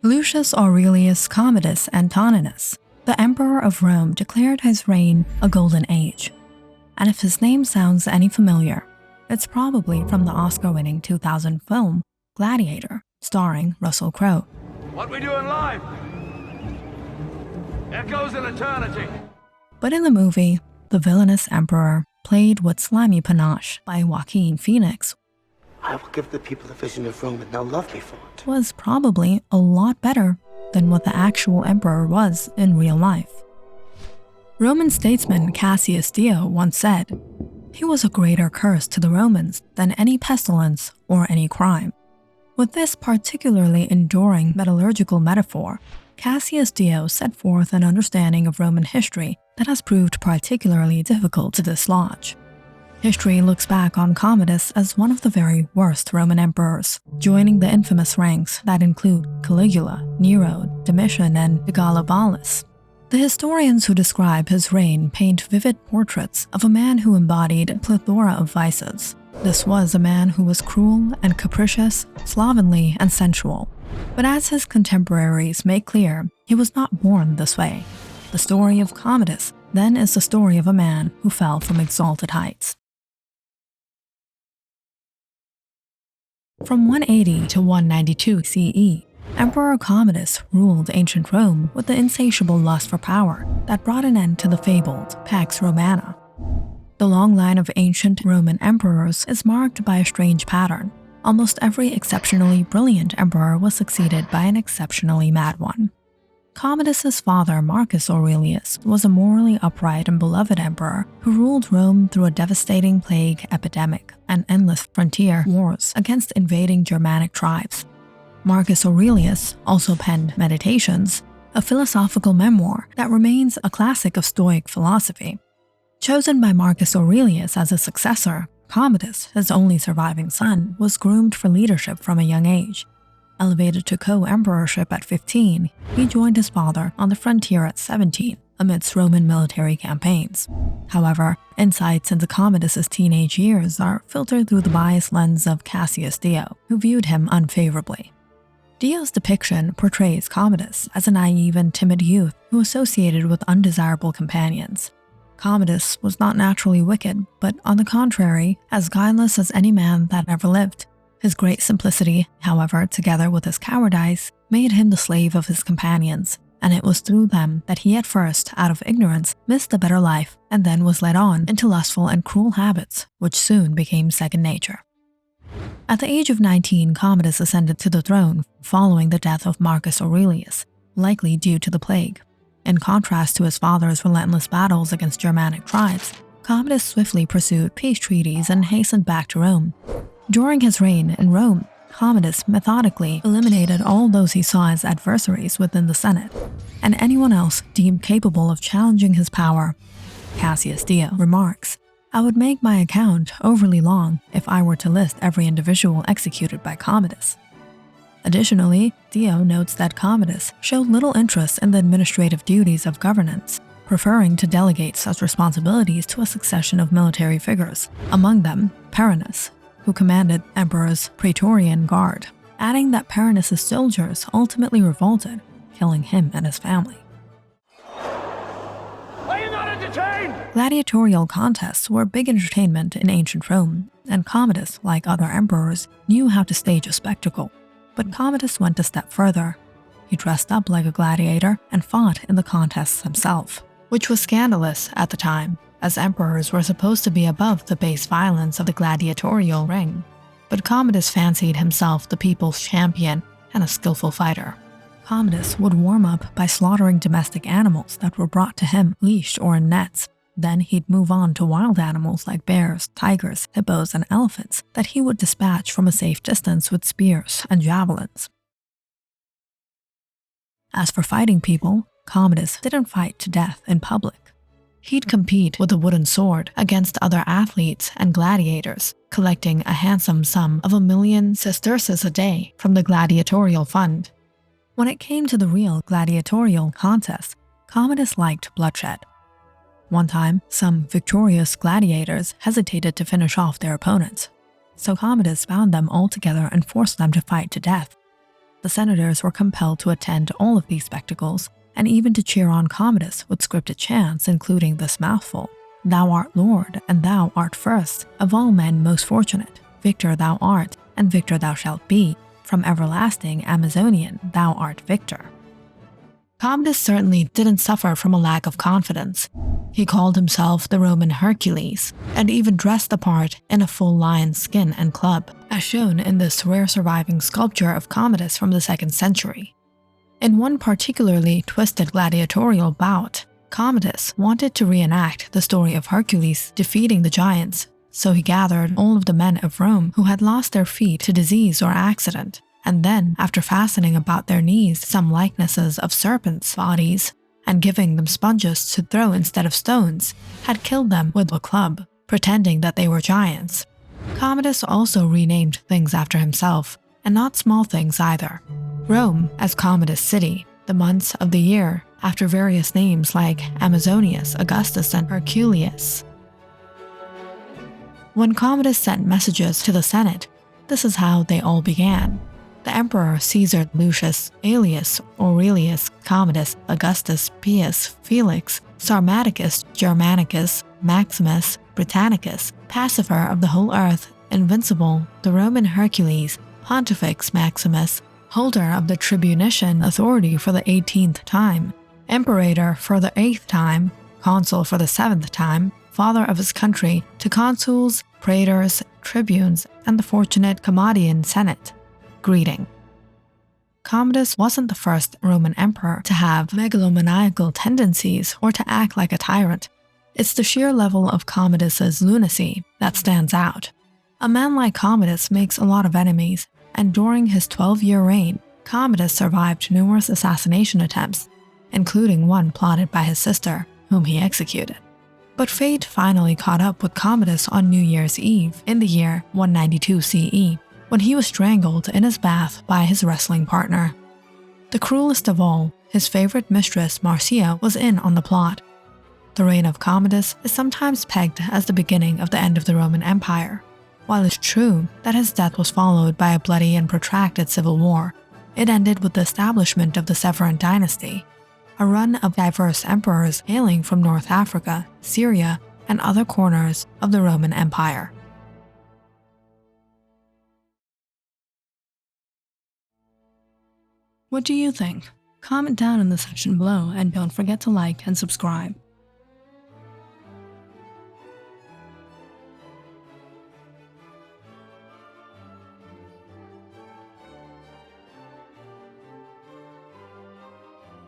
Lucius Aurelius Commodus Antoninus, the Emperor of Rome, declared his reign a golden age. And if his name sounds any familiar, it's probably from the Oscar-winning 2000 film Gladiator, starring Russell Crowe. What we doing live? Echoes in eternity. But in the movie, the villainous emperor, played with slimy panache by Joaquin Phoenix, I will give the people a vision of Rome and they'll love me for it. was probably a lot better than what the actual emperor was in real life. Roman statesman Cassius Dio once said, "He was a greater curse to the Romans than any pestilence or any crime." With this particularly enduring metallurgical metaphor, Cassius Dio set forth an understanding of Roman history that has proved particularly difficult to dislodge. History looks back on Commodus as one of the very worst Roman emperors, joining the infamous ranks that include Caligula, Nero, Domitian, and Heliogabalus. The historians who describe his reign paint vivid portraits of a man who embodied a plethora of vices. This was a man who was cruel and capricious, slovenly and sensual. But as his contemporaries make clear, he was not born this way. The story of Commodus then is the story of a man who fell from exalted heights. From 180 to 192 CE, Emperor Commodus ruled ancient Rome with the insatiable lust for power that brought an end to the fabled Pax Romana. The long line of ancient Roman emperors is marked by a strange pattern. Almost every exceptionally brilliant emperor was succeeded by an exceptionally mad one. Commodus's father, Marcus Aurelius, was a morally upright and beloved emperor who ruled Rome through a devastating plague epidemic and endless frontier wars against invading Germanic tribes. Marcus Aurelius also penned Meditations, a philosophical memoir that remains a classic of Stoic philosophy. Chosen by Marcus Aurelius as his successor, Commodus, his only surviving son, was groomed for leadership from a young age. Elevated to co-emperorship at 15, he joined his father on the frontier at 17 amidst Roman military campaigns. However, insights into Commodus's teenage years are filtered through the biased lens of Cassius Dio, who viewed him unfavorably. Dio's depiction portrays Commodus as a naive and timid youth who associated with undesirable companions. Commodus was not naturally wicked, but on the contrary, as guileless as any man that ever lived. His great simplicity, however, together with his cowardice, made him the slave of his companions, and it was through them that he at first, out of ignorance, missed the better life and then was led on into lustful and cruel habits, which soon became second nature. At the age of 19, Commodus ascended to the throne following the death of Marcus Aurelius, likely due to the plague. In contrast to his father's relentless battles against Germanic tribes, Commodus swiftly pursued peace treaties and hastened back to Rome. During his reign in Rome, Commodus methodically eliminated all those he saw as adversaries within the Senate, and anyone else deemed capable of challenging his power. Cassius Dio remarks, "I would make my account overly long if I were to list every individual executed by Commodus." Additionally, Dio notes that Commodus showed little interest in the administrative duties of governance, preferring to delegate such responsibilities to a succession of military figures, among them Perennis, who commanded Emperor's Praetorian Guard, adding that Perennis's soldiers ultimately revolted, killing him and his family. Are you not entertained? Gladiatorial contests were big entertainment in ancient Rome, and Commodus, like other emperors, knew how to stage a spectacle. But Commodus went a step further. He dressed up like a gladiator and fought in the contests himself, which was scandalous at the time, as emperors were supposed to be above the base violence of the gladiatorial ring. But Commodus fancied himself the people's champion and a skillful fighter. Commodus would warm up by slaughtering domestic animals that were brought to him leashed or in nets. Then he'd move on to wild animals like bears, tigers, hippos, and elephants that he would dispatch from a safe distance with spears and javelins. As for fighting people, Commodus didn't fight to death in public. He'd compete with a wooden sword against other athletes and gladiators, collecting a handsome sum of 1,000,000 sesterces a day from the gladiatorial fund. When it came to the real gladiatorial contest, Commodus liked bloodshed. One time, some victorious gladiators hesitated to finish off their opponents, so Commodus bound them all together and forced them to fight to death. The senators were compelled to attend all of these spectacles, and even to cheer on Commodus with scripted chants including this mouthful: "Thou art Lord, and thou art first, of all men most fortunate. Victor thou art, and victor thou shalt be. From everlasting Amazonian thou art victor." Commodus certainly didn't suffer from a lack of confidence. He called himself the Roman Hercules, and even dressed the part in a full lion's skin and club, as shown in this rare surviving sculpture of Commodus from the 2nd century. In one particularly twisted gladiatorial bout, Commodus wanted to reenact the story of Hercules defeating the giants, so he gathered all of the men of Rome who had lost their feet to disease or accident, and then, after fastening about their knees some likenesses of serpents' bodies, and giving them sponges to throw instead of stones, had killed them with a club, pretending that they were giants. Commodus also renamed things after himself, and not small things either. Rome as Commodus City, the months of the year after various names like Amazonius, Augustus, and Herculeus. When Commodus sent messages to the Senate, this is how they all began. The Emperor Caesar Lucius Aelius Aurelius Commodus Augustus Pius Felix Sarmaticus Germanicus Maximus Britannicus, pacifier of the whole earth, invincible, the Roman Hercules, Pontifex Maximus, holder of the tribunician authority for the 18th time, imperator for the 8th time, consul for the 7th time, father of his country, to consuls, praetors, tribunes, and the fortunate Commodian Senate. Greeting. Commodus wasn't the first Roman emperor to have megalomaniacal tendencies or to act like a tyrant. It's the sheer level of Commodus's lunacy that stands out. A man like Commodus makes a lot of enemies, and during his 12-year reign, Commodus survived numerous assassination attempts, including one plotted by his sister, whom he executed. But fate finally caught up with Commodus on New Year's Eve in the year 192 CE, when he was strangled in his bath by his wrestling partner. The cruelest of all, his favorite mistress Marcia was in on the plot. The reign of Commodus is sometimes pegged as the beginning of the end of the Roman Empire. While it's true that his death was followed by a bloody and protracted civil war, it ended with the establishment of the Severan dynasty, a run of diverse emperors hailing from North Africa, Syria, and other corners of the Roman Empire. What do you think? Comment down in the section below, and don't forget to like and subscribe.